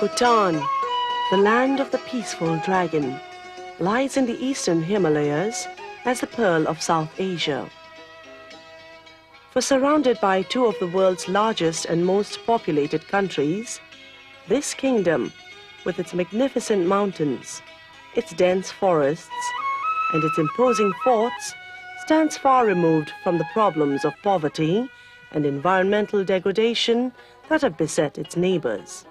Bhutan, the land of the peaceful dragon, lies in the eastern Himalayas as the pearl of South Asia. For surrounded by two of the world's largest and most populated countries, this kingdom, with its magnificent mountains, its dense forests, and its imposing forts, stands far removed from the problems of poverty and environmental degradation that have beset its neighbors.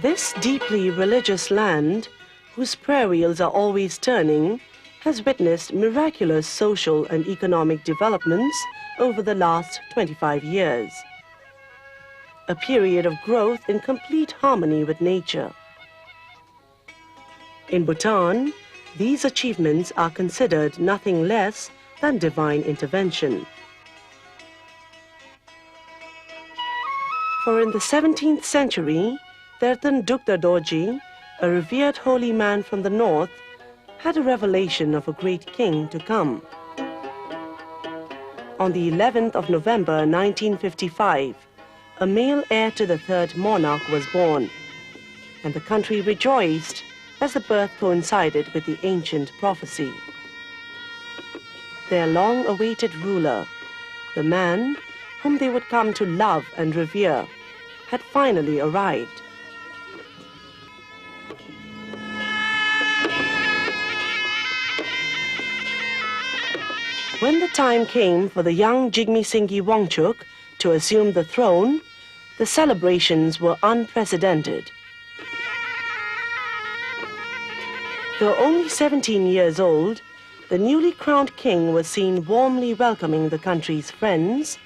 This deeply religious land, whose prayer wheels are always turning, has witnessed miraculous social and economic developments over the last 25 years. A period of growth in complete harmony with nature. In Bhutan, these achievements are considered nothing less than divine intervention. For in the 17th century, Tertan Dukta Dorji, a revered holy man from the north, had a revelation of a great king to come. On the 11th of November 1955, a male heir to the third monarch was born, and the country rejoiced as the birth coincided with the ancient prophecy. Their long-awaited ruler, the man whom they would come to love and revere, had finally arrived. When the time came for the young Jigme Singye Wangchuk to assume the throne, the celebrations were unprecedented. Though only 17 years old, the newly crowned king was seen warmly welcoming the country's friends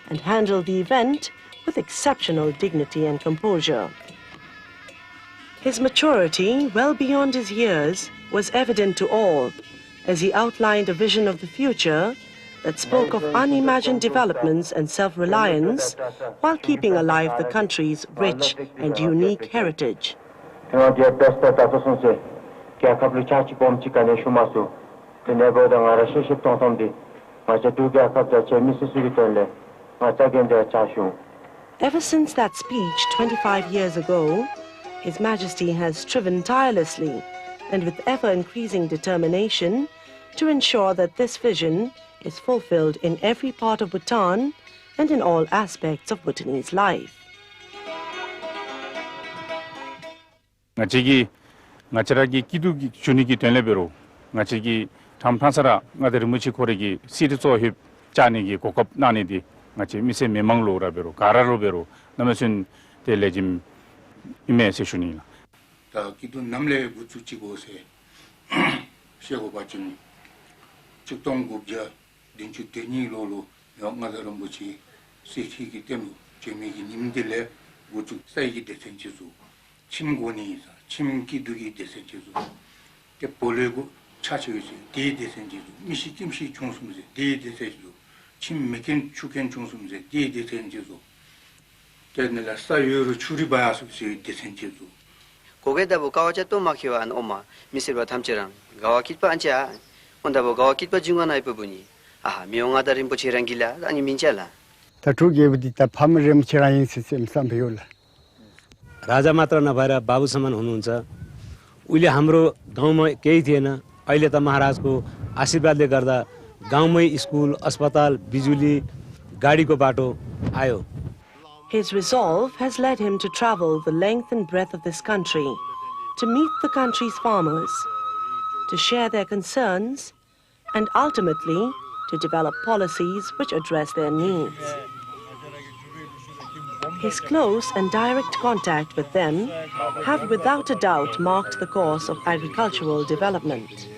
and handled the event with exceptional dignity and composure. His maturity, well beyond his years, was evident to all, as he outlined a vision of the future that spoke of unimagined developments and self-reliance while keeping alive the country's rich and unique heritage. Ever since that speech 25 years ago, His Majesty has striven tirelessly and with ever-increasing determination to ensure that this vision is fulfilled in every part of Bhutan and in all aspects of Bhutanese life. Ngachigi ngacharagi kidu chunigi tenlebero ngachigi thamthasara ngadere muchi koregi siriso hip chanigi kokop nanidi ngachi mise memanglo rabero kararo bero namasun telejim ime seshuni 다 기도 남래 부추치고세 시고 받침 직동국자 린주 대니로로 영가다른 부치 시키기 때문에 재미기 님들의 우주 사이기 대sen지수 침곤이 침기두기 대sen지수 게 볼레고 차치기 대대sen지수 미시김시 중수무제 대대sen지수 침맥인 축엔 중수무제 대대sen지수 게늘라 사유로 추리바야수 대sen지수 고개다보 가와자 또 막히와 엄마 미스바 탐처럼 가와 kitpa 안자 온다보 가와 kitpa 중간의 부분이 아 명하다린 보치랑길라 아니 민자라 다투게부디다 파므렘 치라인 시스템 삼배올라 राजा मात्र नभएर बाबु समान हुनुहुन्छ उहिले हाम्रो गाउँमा केही थिएन अहिले त महाराजको आशीर्वादले गर्दा गाउँमै स्कुल अस्पताल बिजुली गाडीको बाटो आयो His resolve has led him to travel the length and breadth of this country, to meet the country's farmers, to share their concerns, and ultimately to develop policies which address their needs. His close and direct contact with them have without a doubt marked the course of agricultural development.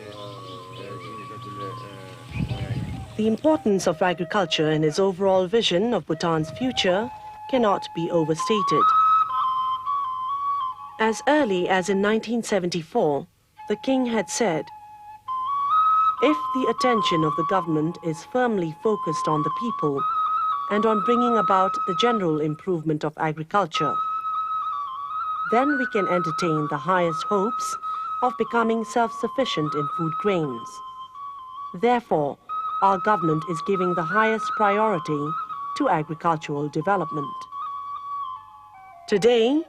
The importance of agriculture in his overall vision of Bhutan's future cannot be overstated. As early as in 1974, the king had said, "If the attention of the government is firmly focused on the people and on bringing about the general improvement of agriculture, then we can entertain the highest hopes of becoming self-sufficient in food grains. Therefore, our government is giving the highest priority to agricultural development. Today,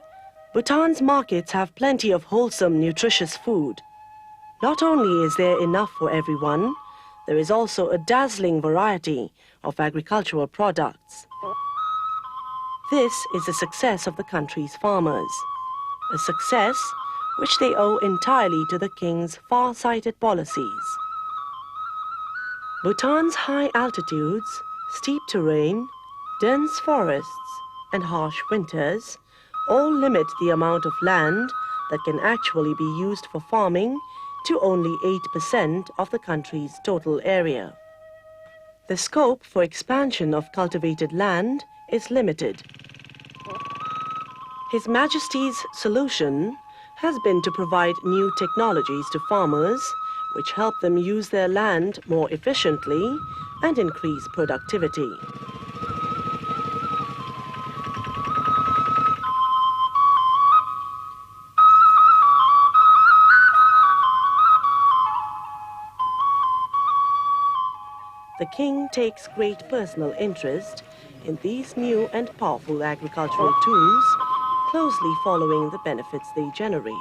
Bhutan's markets have plenty of wholesome, nutritious food. Not only is there enough for everyone, there is also a dazzling variety of agricultural products. This is the success of the country's farmers, a success which they owe entirely to the king's far-sighted policies. Bhutan's high altitudes, steep terrain, dense forests, and harsh winters all limit the amount of land that can actually be used for farming to only 8% of the country's total area. The scope for expansion of cultivated land is limited. His Majesty's solution has been to provide new technologies to farmers which help them use their land more efficiently and increase productivity. The king takes great personal interest in these new and powerful agricultural tools, closely following the benefits they generate.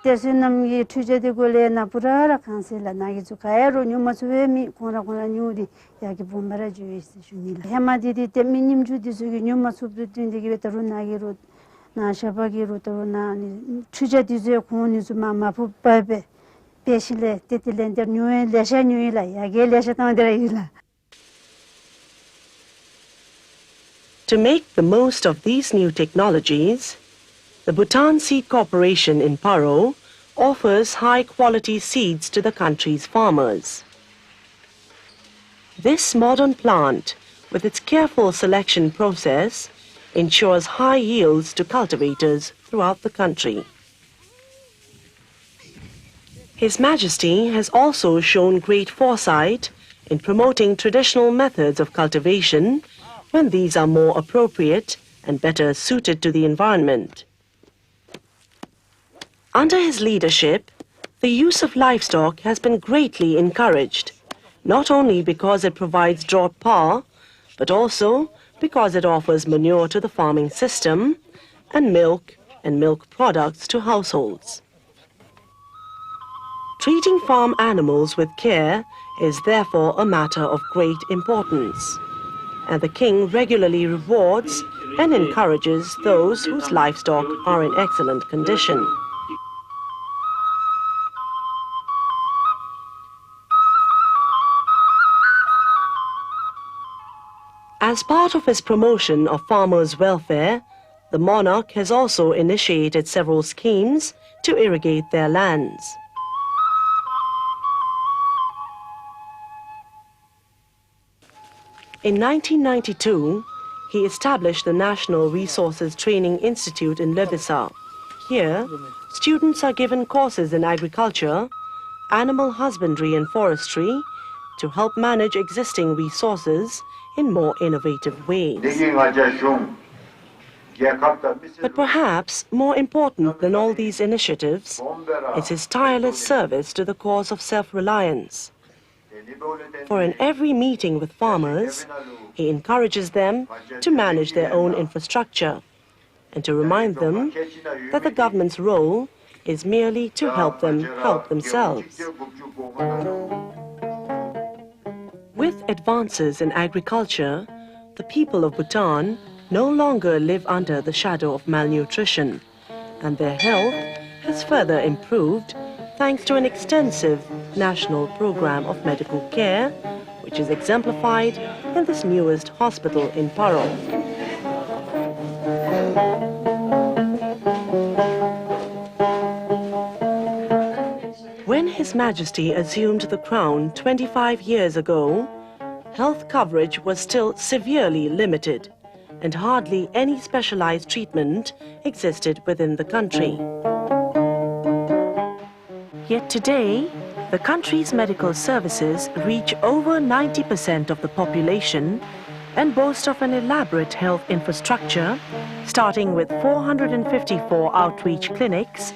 대신남기 투제되고 레나 부라라 칸셀라 나기 주카야로 뉴마스웨미 코나코나 뉴디 야기 본바라 주이스 주니라 해마디디 때미님 주디 주기 뉴마스브드 딘디기 베타로 나기로 나샤바기로 또나 투제디제 코니즈 마마푸 바베 베실레 테틸렌더 뉴에 레샤 뉴이라 야기 레샤 타마데라이라. To make the most of these new technologies, the Bhutan Seed Corporation in Paro offers high-quality seeds to the country's farmers. This modern plant, with its careful selection process, ensures high yields to cultivators throughout the country. His Majesty has also shown great foresight in promoting traditional methods of cultivation when these are more appropriate and better suited to the environment. Under his leadership, the use of livestock has been greatly encouraged, not only because it provides drought power, but also because it offers manure to the farming system and milk products to households. Treating farm animals with care is therefore a matter of great importance, and the king regularly rewards and encourages those whose livestock are in excellent condition. As part of his promotion of farmers' welfare, the monarch has also initiated several schemes to irrigate their lands. In 1992, he established the National Resources Training Institute in Lebisa. Here, students are given courses in agriculture, animal husbandry and forestry to help manage existing resources in more innovative ways. But perhaps more important than all these initiatives is his tireless service to the cause of self-reliance. For in every meeting with farmers, he encourages them to manage their own infrastructure and to remind them that the government's role is merely to help them help themselves. With advances in agriculture, the people of Bhutan no longer live under the shadow of malnutrition, and their health has further improved thanks to an extensive national program of medical care, which is exemplified in this newest hospital in Paro. When His Majesty assumed the crown 25 years ago, health coverage was still severely limited, and hardly any specialized treatment existed within the country. Yet today, the country's medical services reach over 90% of the population, and boasts of an elaborate health infrastructure, starting with 454 outreach clinics,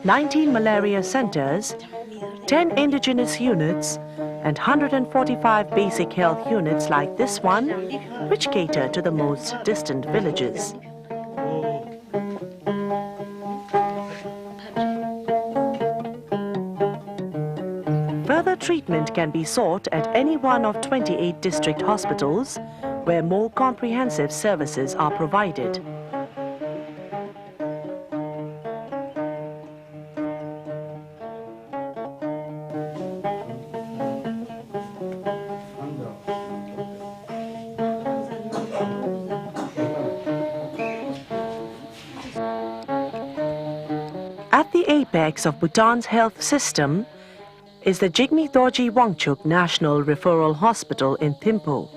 19 malaria centers, 10 indigenous units, and 145 basic health units like this one, which cater to the most distant villages. Further treatment can be sought at any one of 28 district hospitals, where more comprehensive services are provided. At the apex of Bhutan's health system is the Jigme Dorji Wangchuk National Referral Hospital in Thimphu.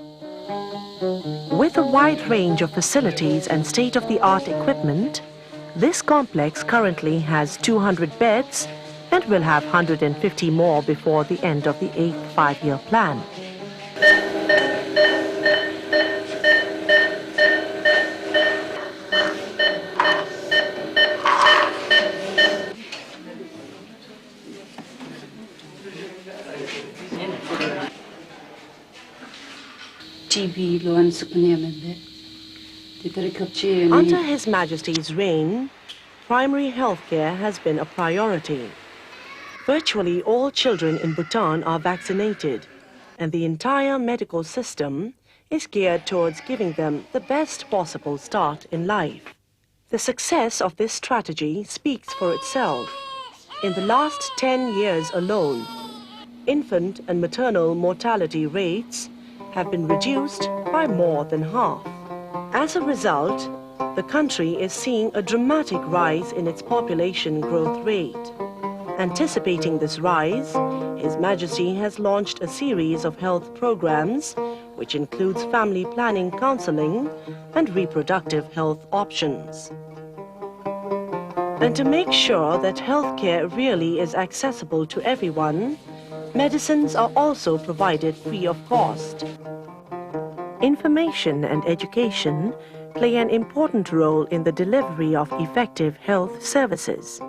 With a wide range of facilities and state-of-the-art equipment, this complex currently has 200 beds and will have 150 more before the end of the 8th five-year plan. Under His Majesty's reign, primary health care has been a priority. Virtually all children in Bhutan are vaccinated, and the entire medical system is geared towards giving them the best possible start in life. The success of this strategy speaks for itself. In the last 10 years alone, infant and maternal mortality rates have been reduced by more than half. As a result, the country is seeing a dramatic rise in its population growth rate. Anticipating this rise, His Majesty has launched a series of health programs, which includes family planning counseling and reproductive health options. And to make sure that healthcare really is accessible to everyone, medicines are also provided free of cost. Information and education play an important role in the delivery of effective health services.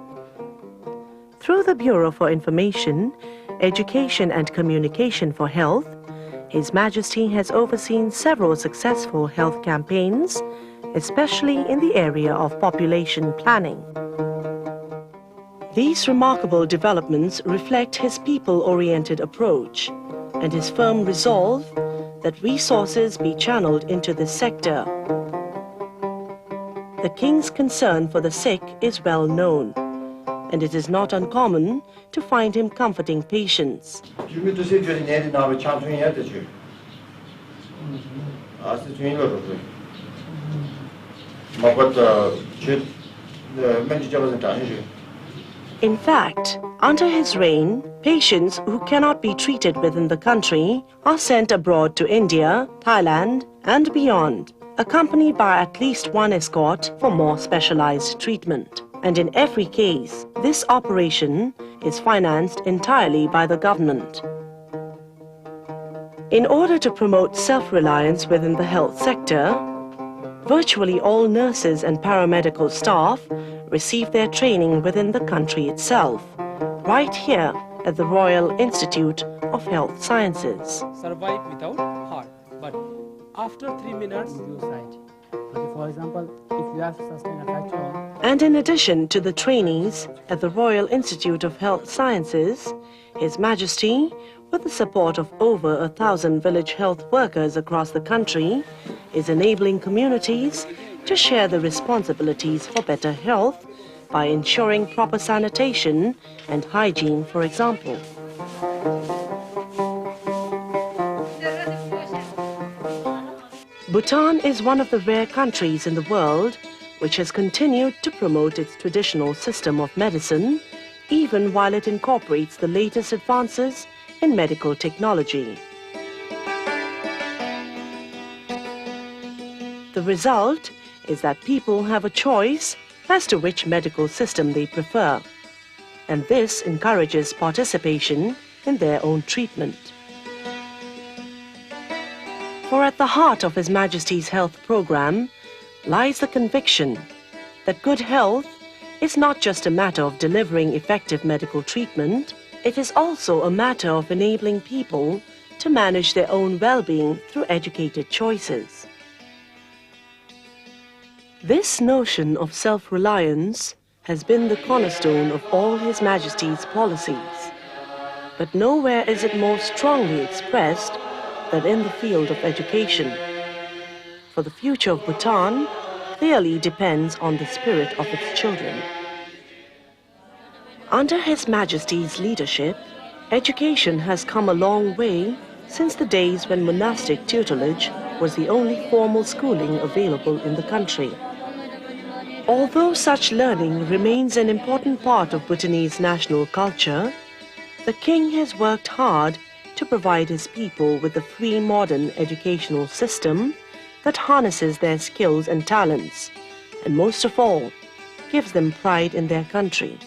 Through the Bureau for Information, Education and Communication for Health, His Majesty has overseen several successful health campaigns, especially in the area of population planning. These remarkable developments reflect his people-oriented approach and his firm resolve that resources be channeled into this sector. The King's concern for the sick is well known, and it is not uncommon to find him comforting patients. In fact, under his reign, patients who cannot be treated within the country are sent abroad to India, Thailand, and beyond, accompanied by at least one escort for more specialized treatment. And in every case, this operation is financed entirely by the government. In order to promote self-reliance within the health sector, virtually all nurses and paramedical staff receive their training within the country itself, right here at the Royal Institute of Health Sciences. Survive without heart, but after 3 minutes you sight. For example, if you have to sustain a fracture. And in addition to the trainees at the Royal Institute of Health Sciences, His Majesty, with the support of over 1,000 village health workers across the country, is enabling communities to share the responsibilities for better health by ensuring proper sanitation and hygiene, for example. Bhutan is one of the rare countries in the world which has continued to promote its traditional system of medicine, even while it incorporates the latest advances in medical technology. The result is that people have a choice as to which medical system they prefer, and this encourages participation in their own treatment. For at the heart of His Majesty's health program lies the conviction that good health is not just a matter of delivering effective medical treatment, it is also a matter of enabling people to manage their own well-being through educated choices. This notion of self-reliance has been the cornerstone of all His Majesty's policies, but nowhere is it more strongly expressed than in the field of education. For the future of Bhutan clearly depends on the spirit of its children. Under His Majesty's leadership, education has come a long way since the days when monastic tutelage was the only formal schooling available in the country. Although such learning remains an important part of Bhutanese national culture, the King has worked hard to provide his people with a free modern educational system that harnesses their skills and talents, and most of all, gives them pride in their country.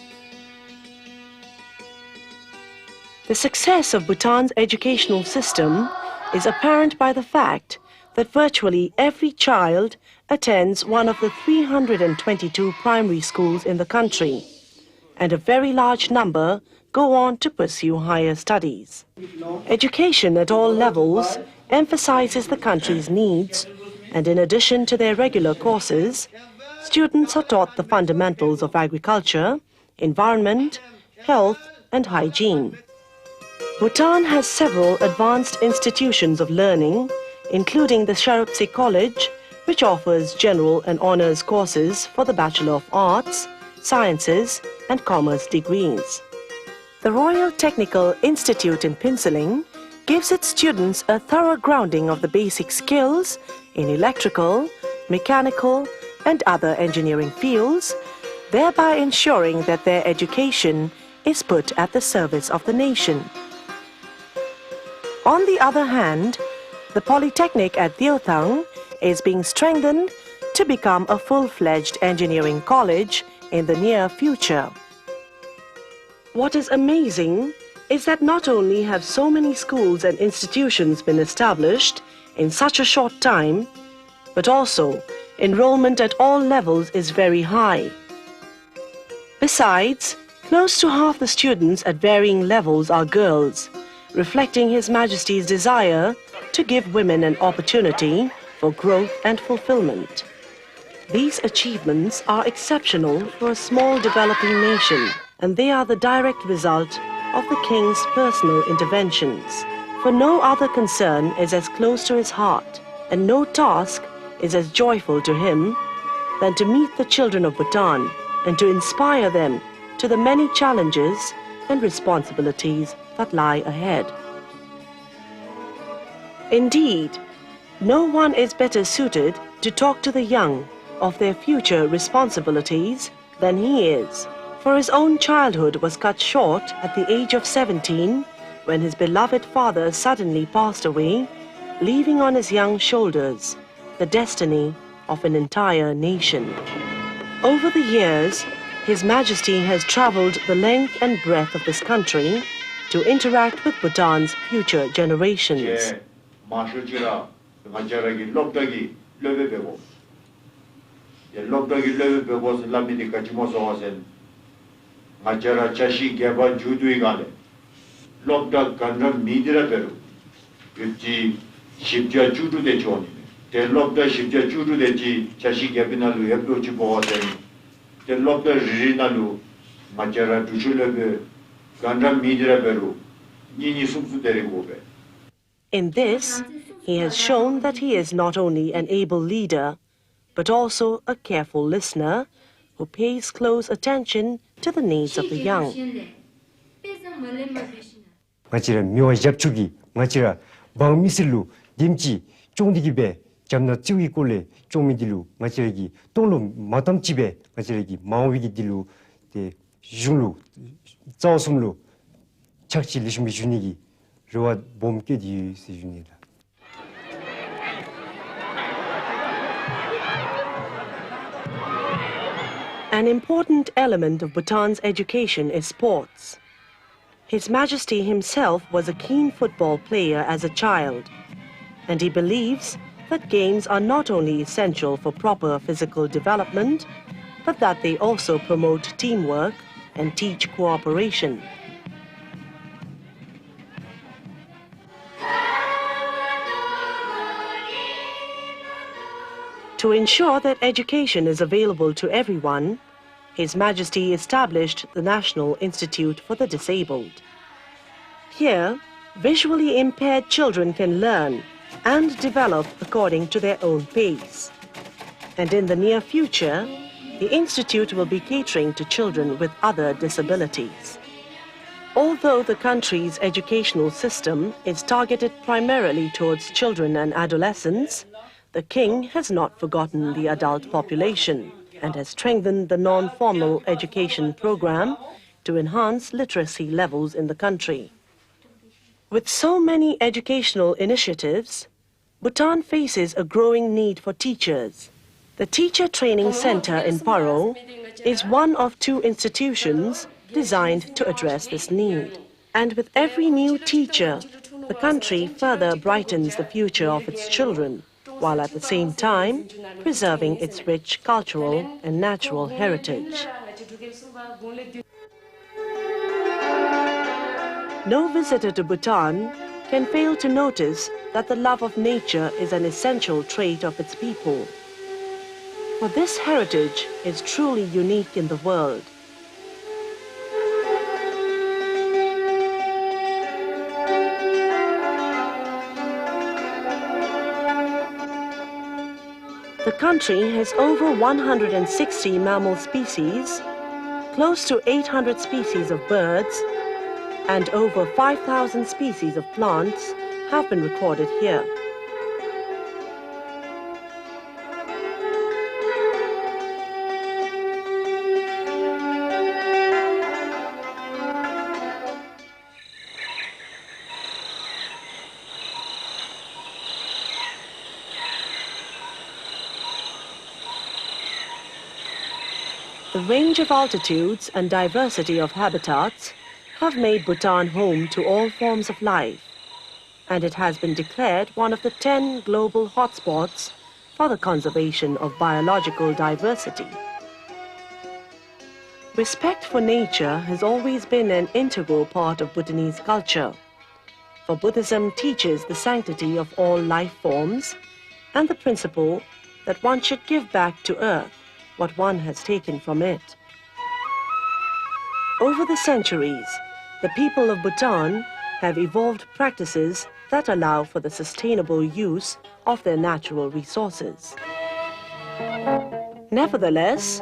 The success of Bhutan's educational system is apparent by the fact that virtually every child attends one of the 322 primary schools in the country, and a very large number go on to pursue higher studies. Education at all levels emphasizes the country's needs, and in addition to their regular courses, students are taught the fundamentals of agriculture, environment, health, and hygiene. Bhutan has several advanced institutions of learning, including the Sharupse College, which offers general and honors courses for the Bachelor of Arts, Sciences, and Commerce degrees. The Royal Technical Institute in Pinseling gives its students a thorough grounding of the basic skills in electrical, mechanical, and other engineering fields, thereby ensuring that their education is put at the service of the nation. On the other hand, the Polytechnic at Dilthang is being strengthened to become a full-fledged engineering college in the near future. What is amazing is that not only have so many schools and institutions been established in such a short time, but also enrollment at all levels is very high. Besides, close to half the students at varying levels are girls, reflecting His Majesty's desire to give women an opportunity for growth and fulfillment. These achievements are exceptional for a small developing nation, and they are the direct result of the King's personal interventions. For no other concern is as close to his heart, and no task is as joyful to him than to meet the children of Bhutan and to inspire them to the many challenges and responsibilities that lie ahead. Indeed, no one is better suited to talk to the young of their future responsibilities than he is, for his own childhood was cut short at the age of 17 when his beloved father suddenly passed away, leaving on his young shoulders the destiny of an entire nation. Over the years, His Majesty has traveled the length and breadth of this country to interact with Bhutan's future generations. In this, he has shown that he is not only an able leader, but also a careful listener who pays close attention to the needs of the young. jamna chiwi kole chomi dilu ngachiregi tonglo matam chibe ngachiregi mawigi dilu de junglu zawsumlu chakchi lishmi junigi rowa bomke di se junila. An important element of Bhutan's education is sports. His Majesty himself was a keen football player as a child. and he believes that games are not only essential for proper physical development, but that they also promote teamwork and teach cooperation. To ensure that education is available to everyone, His Majesty established the National Institute for the Disabled. Here, visually impaired children can learn and develop according to their own pace. And in the near future, the Institute will be catering to children with other disabilities. Although the country's educational system is targeted primarily towards children and adolescents, the King has not forgotten the adult population and has strengthened the non-formal education program to enhance literacy levels in the country. With so many educational initiatives, Bhutan faces a growing need for teachers. The Teacher Training Center in Paro is one of 2 institutions designed to address this need. And with every new teacher, the country further brightens the future of its children, while at the same time preserving its rich cultural and natural heritage. No visitor to Bhutan can fail to notice that the love of nature is an essential trait of its people. For this heritage is truly unique in the world. The country has over 160 mammal species, close to 800 species of birds, and over 5,000 species of plants have been recorded here. The range of altitudes and diversity of habitats have made Bhutan home to all forms of life, and it has been declared one of the 10 global hotspots for the conservation of biological diversity. Respect for nature has always been an integral part of Bhutanese culture, for Buddhism teaches the sanctity of all life forms and the principle that one should give back to earth what one has taken from it. Over the centuries, the people of Bhutan have evolved practices that allow for the sustainable use of their natural resources. Nevertheless,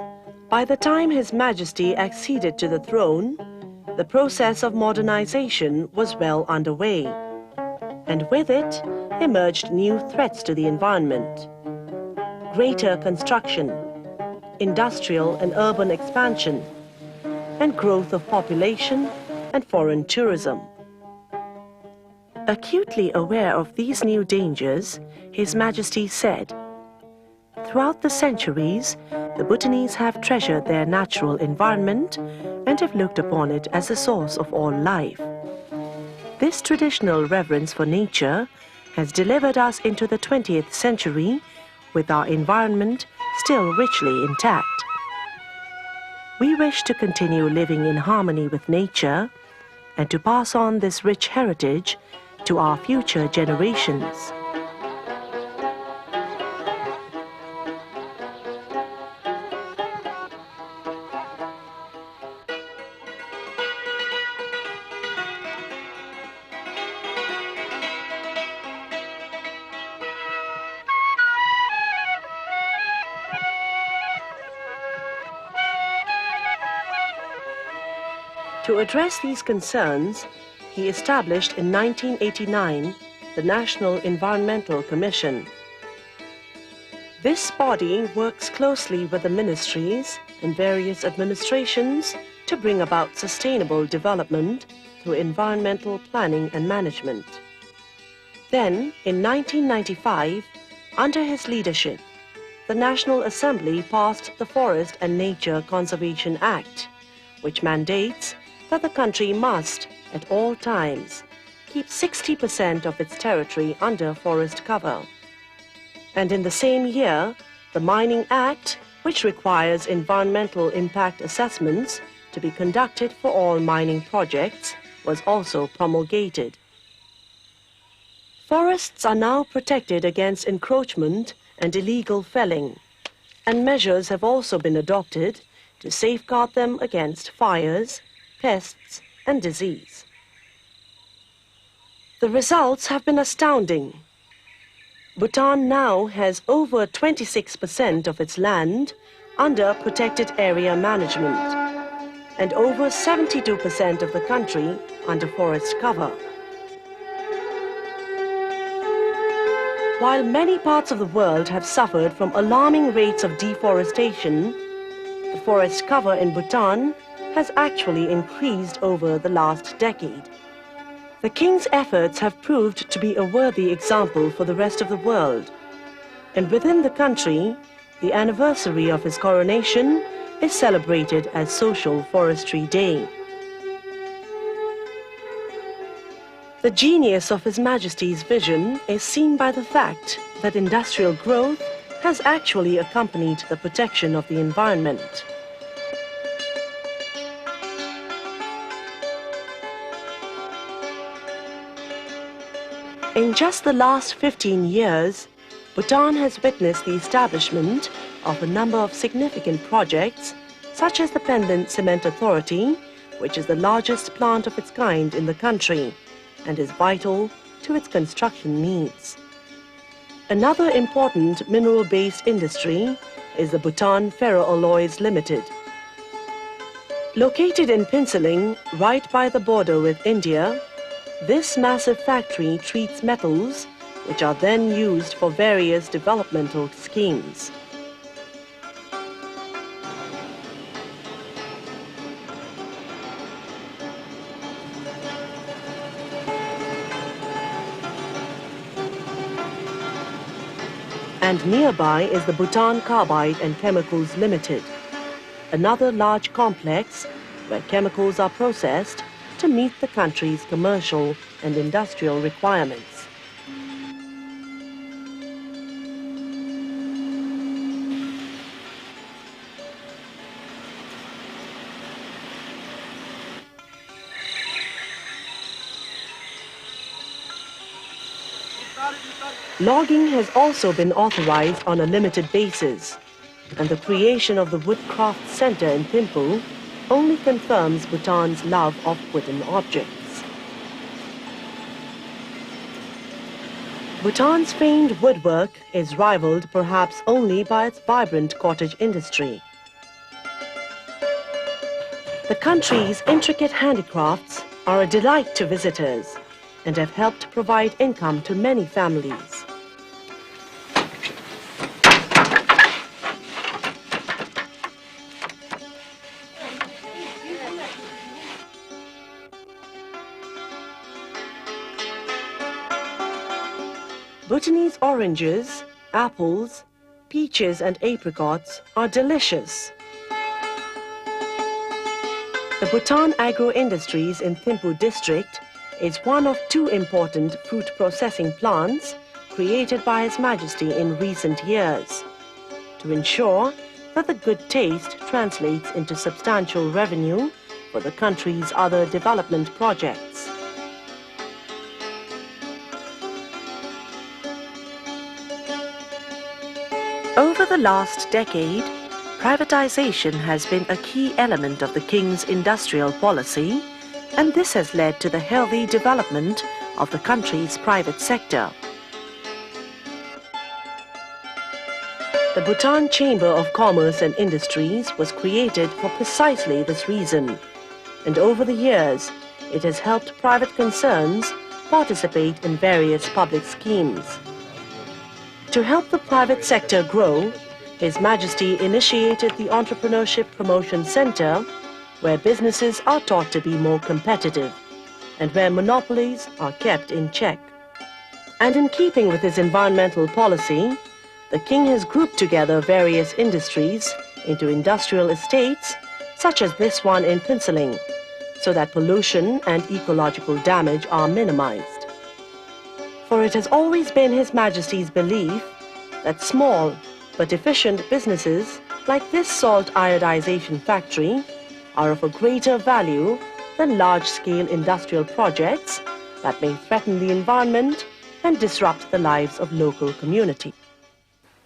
by the time His Majesty acceded to the throne, the process of modernization was well underway, and with it emerged new threats to the environment: greater construction, industrial and urban expansion, and growth of population and foreign tourism. Acutely aware of these new dangers, His Majesty said, "Throughout the centuries, the Bhutanese have treasured their natural environment and have looked upon it as the source of all life. This traditional reverence for nature has delivered us into the 20th century with our environment still richly intact. We wish to continue living in harmony with nature and to pass on this rich heritage to our future generations." To address these concerns, he established in 1989 the National Environmental Commission. This body works closely with the ministries and various administrations to bring about sustainable development through environmental planning and management. Then, in 1995, under his leadership, the National Assembly passed the Forest and Nature Conservation Act, which mandates that the country must, at all times, keep 60% of its territory under forest cover. And in the same year, the Mining Act, which requires environmental impact assessments to be conducted for all mining projects, was also promulgated. Forests are now protected against encroachment and illegal felling, and measures have also been adopted to safeguard them against fires, pests, and disease. The results have been astounding. Bhutan now has over 26% of its land under protected area management and over 72% of the country under forest cover. While many parts of the world have suffered from alarming rates of deforestation, the forest cover in Bhutan has actually increased over the last decade. The King's efforts have proved to be a worthy example for the rest of the world. And within the country, the anniversary of his coronation is celebrated as Social Forestry Day. The genius of His Majesty's vision is seen by the fact that industrial growth has actually accompanied the protection of the environment. In just the last 15 years, Bhutan has witnessed the establishment of a number of significant projects, such as the Pendant Cement Authority, which is the largest plant of its kind in the country and is vital to its construction needs. Another important mineral-based industry is the Bhutan Ferroalloys Limited. Located in Pinsaling, right by the border with India, this massive factory treats metals, which are then used for various developmental schemes. And nearby is the Bhutan Carbide and Chemicals Limited, another large complex where chemicals are processed to meet the country's commercial and industrial requirements. Logging has also been authorized on a limited basis, and the creation of the Woodcraft Center in Thimphu only confirms Bhutan's love of wooden objects. Bhutan's famed woodwork is rivaled perhaps only by its vibrant cottage industry. The country's intricate handicrafts are a delight to visitors and have helped provide income to many families. Bhutanese oranges, apples, peaches and apricots are delicious. The Bhutan Agro Industries in Thimphu district is one of two important fruit processing plants created by His Majesty in recent years to ensure that the good taste translates into substantial revenue for the country's other development projects. Over the last decade, privatization has been a key element of the King's industrial policy, and this has led to the healthy development of the country's private sector. The Bhutan Chamber of Commerce and Industries was created for precisely this reason, and over the years, it has helped private concerns participate in various public schemes. To help the private sector grow, His Majesty initiated the Entrepreneurship Promotion Center, where businesses are taught to be more competitive and where monopolies are kept in check. And in keeping with his environmental policy, the King has grouped together various industries into industrial estates, such as this one in Pinsaling, so that pollution and ecological damage are minimized. For it has always been His Majesty's belief that small but efficient businesses like this salt iodization factory are of a greater value than large-scale industrial projects that may threaten the environment and disrupt the lives of local community.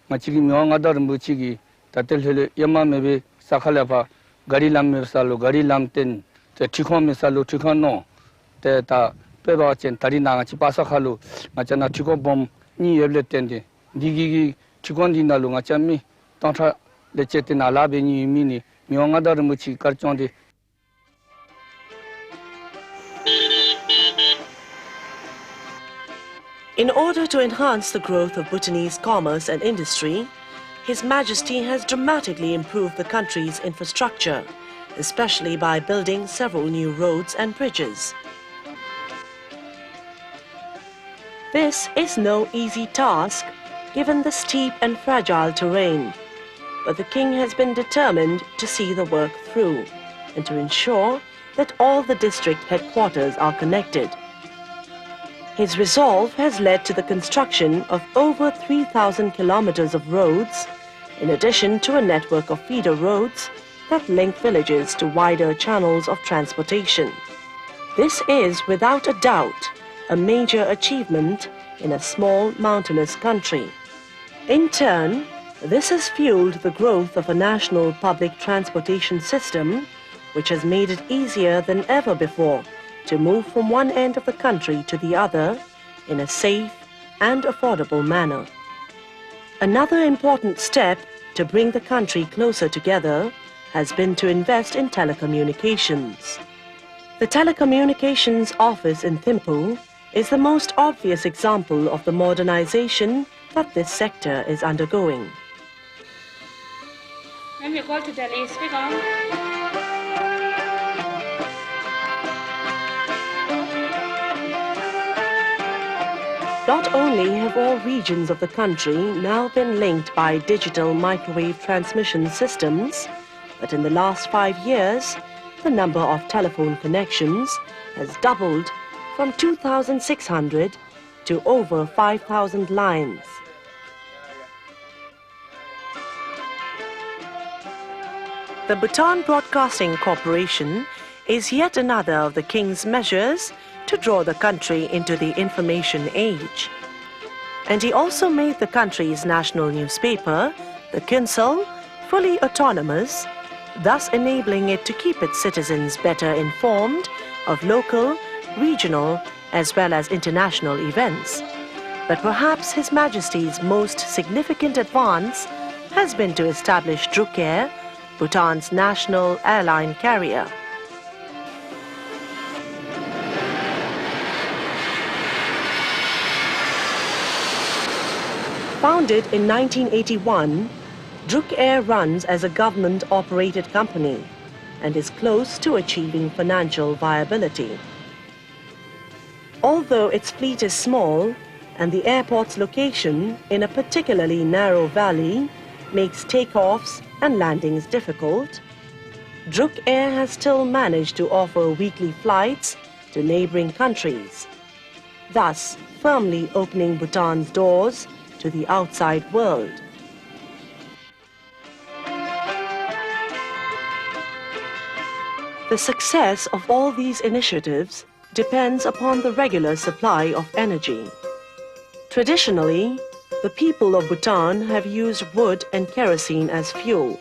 Machigi miwanga muchigi tatel yama mebe sakhalapa gari lam mesalo gari lam ten te tikon mesalo tikon no te ta peba chen tarina ngachi pasakhalu ngachana tikon bom ni yeble tende digi tikon dinalu ngachami tontra lechetina labe ni mini miwanga muchi karchonde. In order to enhance the growth of Bhutanese commerce and industry, His Majesty has dramatically improved the country's infrastructure, especially by building several new roads and bridges. This is no easy task, given the steep and fragile terrain, but the King has been determined to see the work through and to ensure that all the district headquarters are connected. His resolve has led to the construction of over 3,000 kilometers of roads, in addition to a network of feeder roads that link villages to wider channels of transportation. This is, without a doubt, a major achievement in a small mountainous country. In turn, this has fueled the growth of a national public transportation system, which has made it easier than ever before to move from one end of the country to the other in a safe and affordable manner. Another important step to bring the country closer together has been to invest in telecommunications. The Telecommunications Office in Thimphu is the most obvious example of the modernization that this sector is undergoing. When we go to Delhi, speak on. Not only have all regions of the country now been linked by digital microwave transmission systems, but in the last 5 years, the number of telephone connections has doubled from 2,600 to over 5,000 lines. The Bhutan Broadcasting Corporation is yet another of the King's measures to draw the country into the information age. And he also made the country's national newspaper, the Kynsel, fully autonomous, thus enabling it to keep its citizens better informed of local, regional, as well as international events. But perhaps His Majesty's most significant advance has been to establish Druk Air, Bhutan's national airline carrier. Founded in 1981, Druk Air runs as a government-operated company and is close to achieving financial viability. Although its fleet is small and the airport's location in a particularly narrow valley makes takeoffs and landings difficult, Druk Air has still managed to offer weekly flights to neighboring countries, thus firmly opening Bhutan's doors to the outside world. The success of all these initiatives depends upon the regular supply of energy. Traditionally, the people of Bhutan have used wood and kerosene as fuel.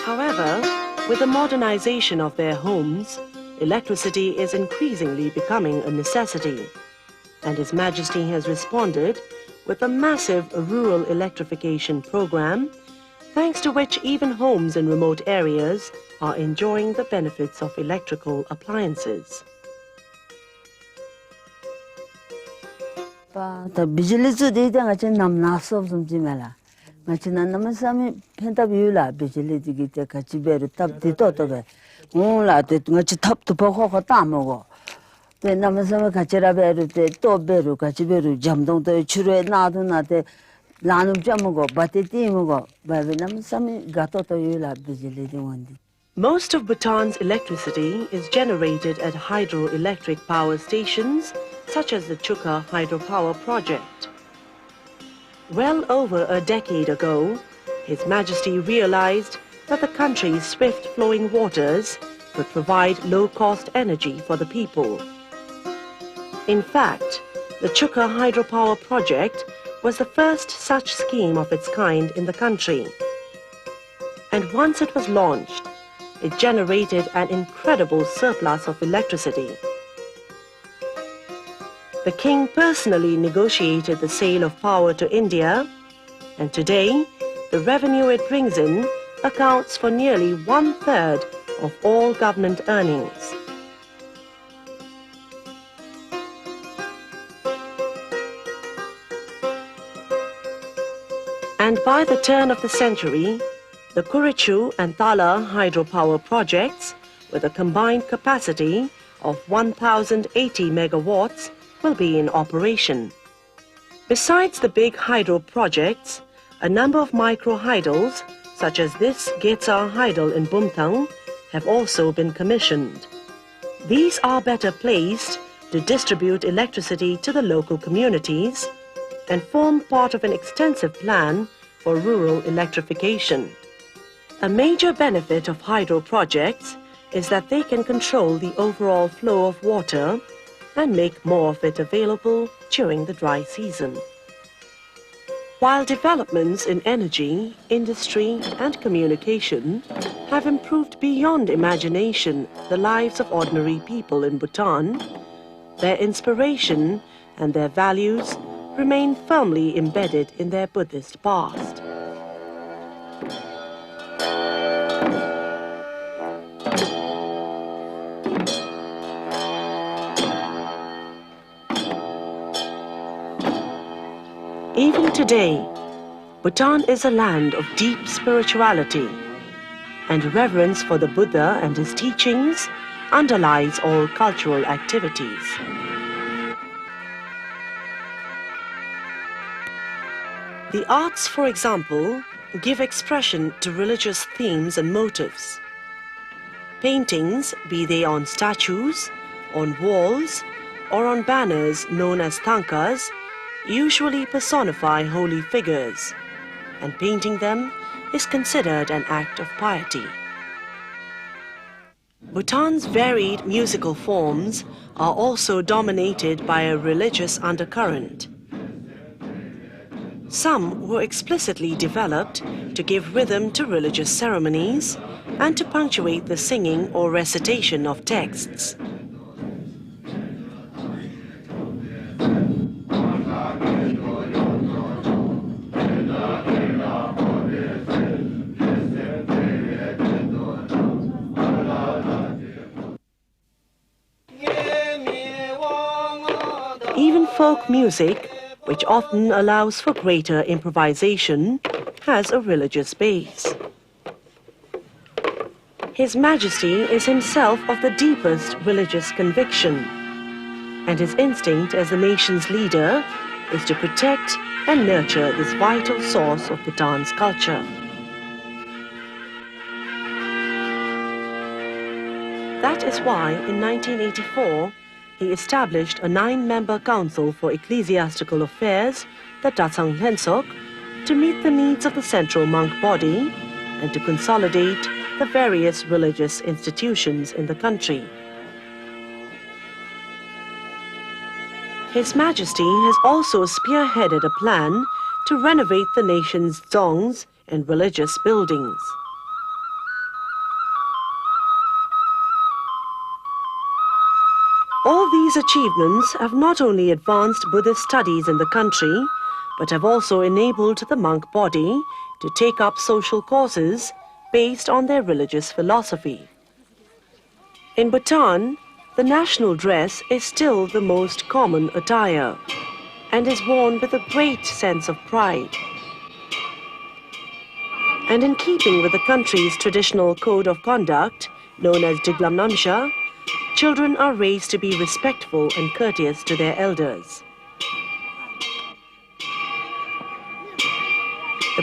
However, with the modernization of their homes, electricity is increasingly becoming a necessity, and His Majesty has responded with a massive rural electrification program, thanks to which even homes in remote areas are enjoying the benefits of electrical appliances. Most of Bhutan's electricity is generated at hydroelectric power stations, such as the Chukha hydropower project. Well over a decade ago, His Majesty realized that the country's swift-flowing waters could provide low-cost energy for the people. In fact, the Chukha hydropower project was the first such scheme of its kind in the country. And once it was launched, it generated an incredible surplus of electricity. The king personally negotiated the sale of power to India, and today, the revenue it brings in accounts for nearly 1/3 of all government earnings. And by the turn of the century, the Kurichu and Tala hydropower projects, with a combined capacity of 1,080 megawatts, will be in operation. Besides the big hydro projects, a number of micro-hydels, such as this Getsa hydel in Bumthang, have also been commissioned. These are better placed to distribute electricity to the local communities and form part of an extensive plan for rural electrification. A major benefit of hydro projects is that they can control the overall flow of water and make more of it available during the dry season. While developments in energy, industry and communication have improved beyond imagination the lives of ordinary people in Bhutan, their inspiration and their values remain firmly embedded in their Buddhist past. Even today, Bhutan is a land of deep spirituality, and reverence for the Buddha and his teachings underlies all cultural activities. The arts, for example, give expression to religious themes and motifs. Paintings, be they on statues, on walls, or on banners known as thankas, usually personify holy figures, and painting them is considered an act of piety. Bhutan's varied musical forms are also dominated by a religious undercurrent. Some were explicitly developed to give rhythm to religious ceremonies and to punctuate the singing or recitation of texts. Even folk music, which often allows for greater improvisation, has a religious base. His Majesty is himself of the deepest religious conviction, and his instinct as the nation's leader is to protect and nurture this vital source of Bhutan's culture. That is why, in 1984, he established a 9-member council for ecclesiastical affairs, the Datsang Lhensok, to meet the needs of the central monk body and to consolidate the various religious institutions in the country. His Majesty has also spearheaded a plan to renovate the nation's dzongs and religious buildings. All these achievements have not only advanced Buddhist studies in the country, but have also enabled the monk body to take up social causes based on their religious philosophy. In Bhutan, the national dress is still the most common attire and is worn with a great sense of pride. And in keeping with the country's traditional code of conduct, known as Jiglam Namsha, children are raised to be respectful and courteous to their elders.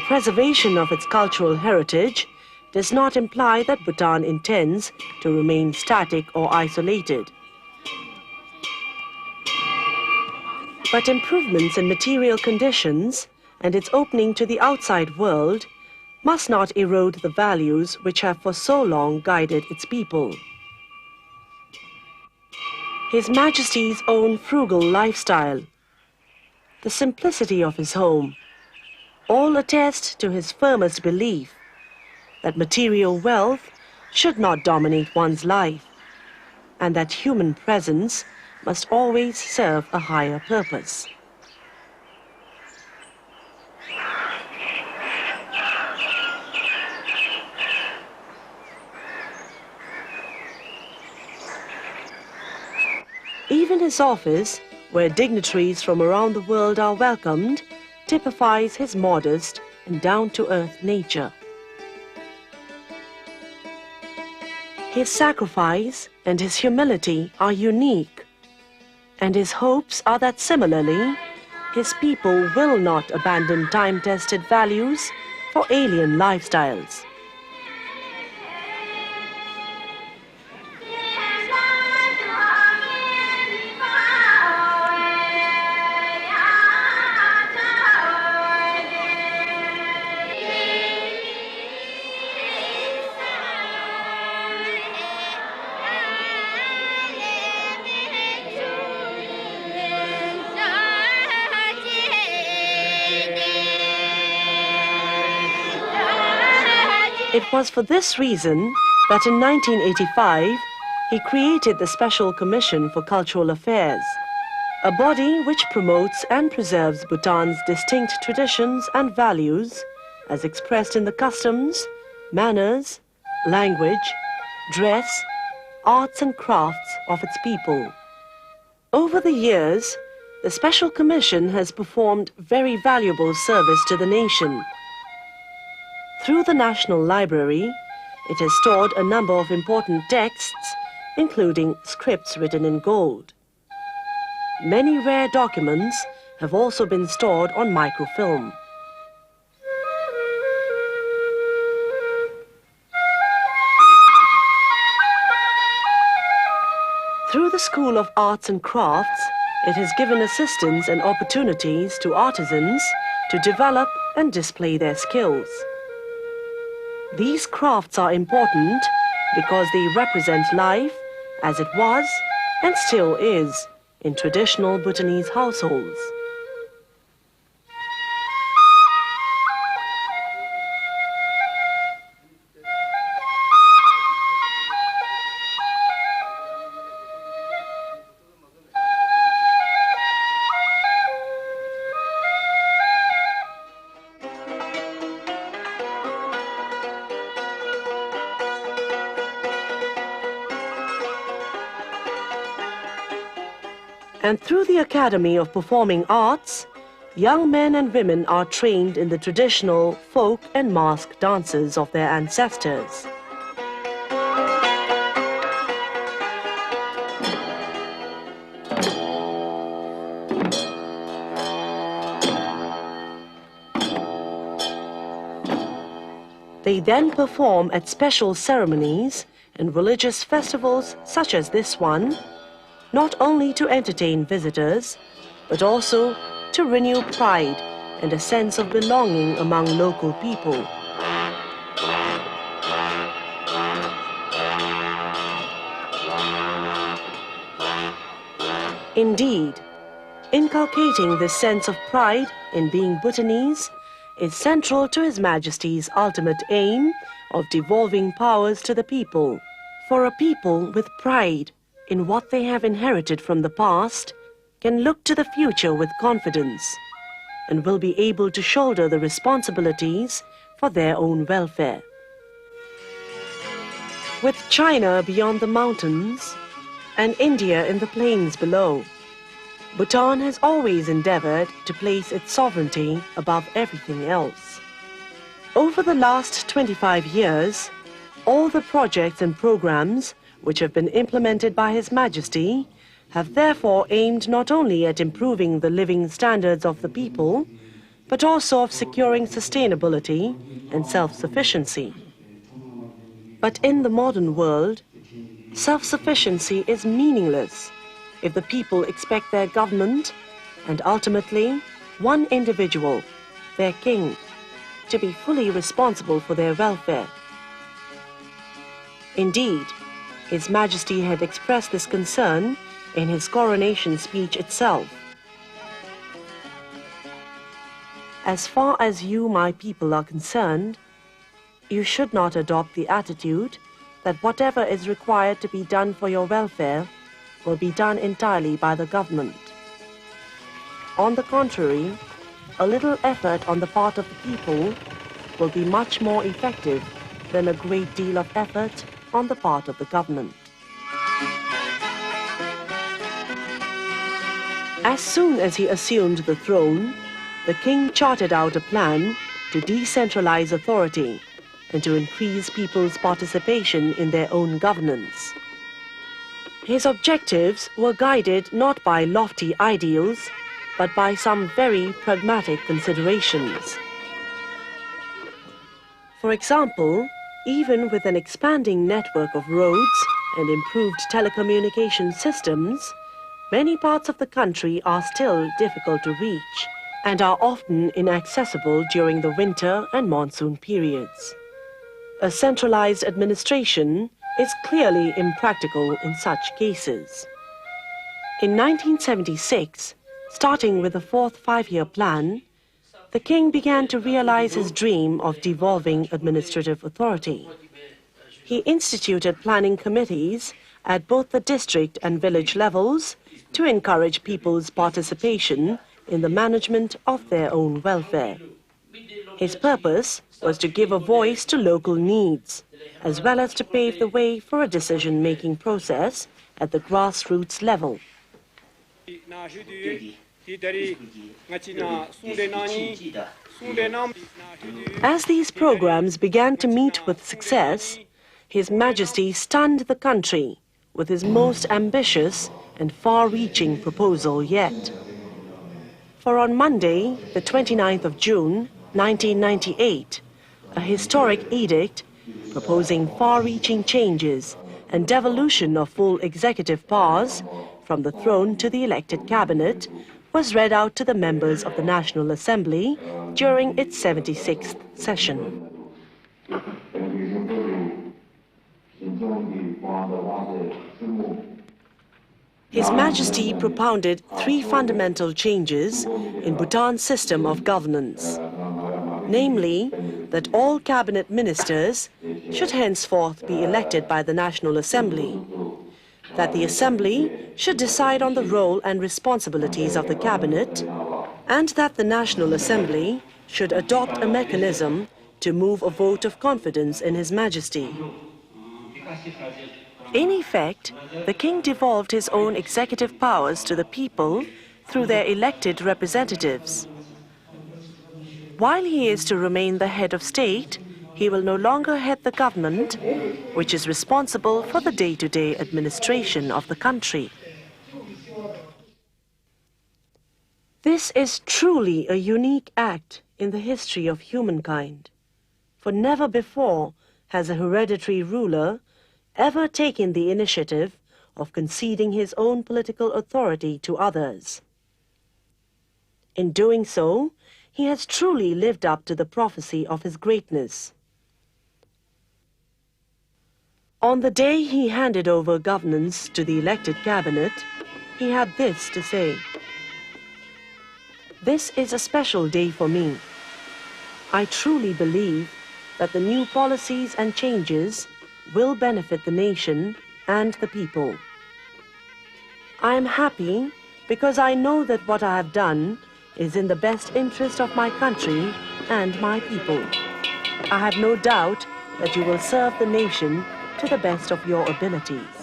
preservation of its cultural heritage does not imply that Bhutan intends to remain static or isolated. But improvements in material conditions and its opening to the outside world must not erode the values which have for so long guided its people. His Majesty's own frugal lifestyle, the simplicity of his home, all attest to his firmest belief that material wealth should not dominate one's life, and that human presence must always serve a higher purpose. Even his office, where dignitaries from around the world are welcomed, typifies his modest and down-to-earth nature. His sacrifice and his humility are unique, and his hopes are that similarly, his people will not abandon time-tested values for alien lifestyles. It was for this reason that in 1985, he created the Special Commission for Cultural Affairs, a body which promotes and preserves Bhutan's distinct traditions and values as expressed in the customs, manners, language, dress, arts and crafts of its people. Over the years, the Special Commission has performed very valuable service to the nation. Through the National Library, it has stored a number of important texts, including scripts written in gold. Many rare documents have also been stored on microfilm. Through the School of Arts and Crafts, it has given assistance and opportunities to artisans to develop and display their skills. These crafts are important because they represent life as it was and still is in traditional Bhutanese households. And through the Academy of Performing Arts, young men and women are trained in the traditional folk and mask dances of their ancestors. They then perform at special ceremonies and religious festivals such as this one, not only to entertain visitors, but also to renew pride and a sense of belonging among local people. Indeed, inculcating this sense of pride in being Bhutanese is central to His Majesty's ultimate aim of devolving powers to the people. For a people with pride in what they have inherited from the past can look to the future with confidence and will be able to shoulder the responsibilities for their own welfare. With China beyond the mountains and India in the plains below, Bhutan has always endeavored to place its sovereignty above everything else. Over the last 25 years, all the projects and programs which have been implemented by His Majesty have therefore aimed not only at improving the living standards of the people, but also of securing sustainability and self-sufficiency. But in the modern world, self-sufficiency is meaningless if the people expect their government and ultimately one individual, their king, to be fully responsible for their welfare. Indeed, His Majesty had expressed this concern in his coronation speech itself. As far as you, my people, are concerned, you should not adopt the attitude that whatever is required to be done for your welfare will be done entirely by the government. On the contrary, a little effort on the part of the people will be much more effective than a great deal of effort on the part of the government. As soon as he assumed the throne, the king charted out a plan to decentralize authority and to increase people's participation in their own governance. His objectives were guided not by lofty ideals, but by some very pragmatic considerations. For example, even with an expanding network of roads and improved telecommunication systems, many parts of the country are still difficult to reach and are often inaccessible during the winter and monsoon periods. A centralized administration is clearly impractical in such cases. In 1976, starting with the fourth five-year plan, the king began to realize his dream of devolving administrative authority. He instituted planning committees at both the district and village levels to encourage people's participation in the management of their own welfare. His purpose was to give a voice to local needs, as well as to pave the way for a decision-making process at the grassroots level. As these programs began to meet with success, His Majesty stunned the country with his most ambitious and far-reaching proposal yet. For on Monday, the 29th of June, 1998, a historic edict proposing far-reaching changes and devolution of full executive powers from the throne to the elected cabinet was read out to the members of the National Assembly during its 76th session. His Majesty propounded three fundamental changes in Bhutan's system of governance, namely that all cabinet ministers should henceforth be elected by the National Assembly, that the Assembly should decide on the role and responsibilities of the cabinet, and that the National Assembly should adopt a mechanism to move a vote of confidence in His Majesty. In effect, the king devolved his own executive powers to the people through their elected representatives. While he is to remain the head of state, he will no longer head the government, which is responsible for the day-to-day administration of the country. This is truly a unique act in the history of humankind, for never before has a hereditary ruler ever taken the initiative of conceding his own political authority to others. In doing so, he has truly lived up to the prophecy of his greatness. On the day he handed over governance to the elected cabinet, he had this to say: "This is a special day for me. I truly believe that the new policies and changes will benefit the nation and the people. I am happy because I know that what I have done is in the best interest of my country and my people. I have no doubt that you will serve the nation to the best of your abilities."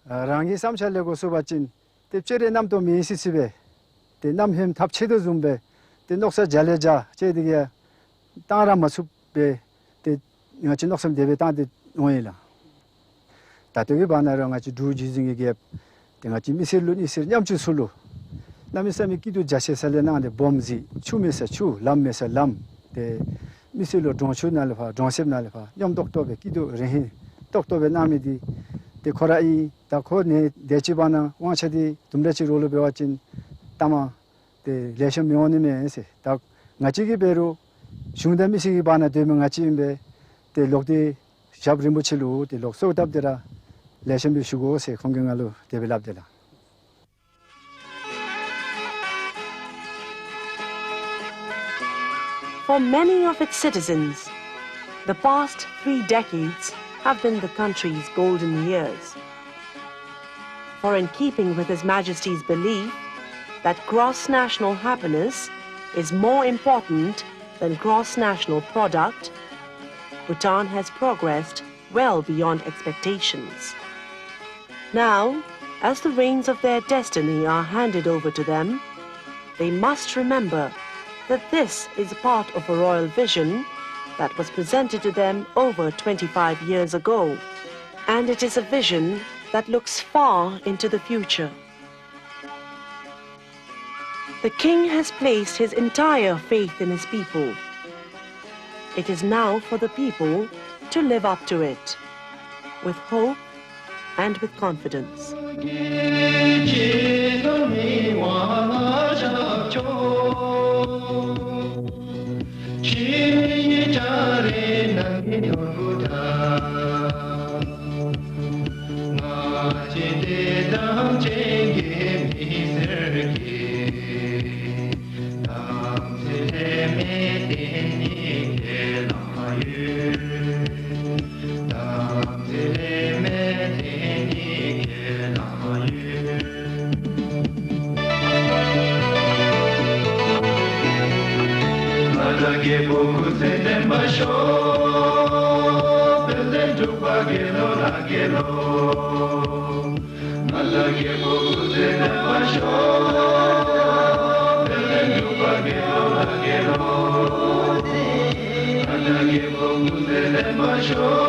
rangi samchalego subachin tepchere nam to mi sisibe te nam hem thapchedo zumbe te noksa jaleja chedige tara masube te ngachi noksam debe ta de ngoila ta toge banara ngachi du jijinge ge te ngachi miselun isir nyamchu sulu 남이삼이 기도 자세살레나데 bomzi 추메서 추 람메서 람데 미실로 동슈날파 동셉날파 좀 독도베 기도 레히 독도베 나미디 데 코라이 다코네 데치바나 와차디 둠레치 롤로 배웠진 따마 데 레셔 명원님에세 다 나치기 베로 중담미시기 바나 되면 같이인데 데 록디 잡리무치루 데 록소답데라 레셔 미시고 세 공경알로 데벨랍데라 For many of its citizens, the past 3 decades have been the country's golden years. For in keeping with His Majesty's belief that gross national happiness is more important than gross national product, Bhutan has progressed well beyond expectations. Now, as the reins of their destiny are handed over to them, they must remember that this is part of a royal vision that was presented to them over 25 years ago, and it is a vision that looks far into the future. The King has placed his entire faith in his people. It is now for the people to live up to it, with hope and with confidence. Show.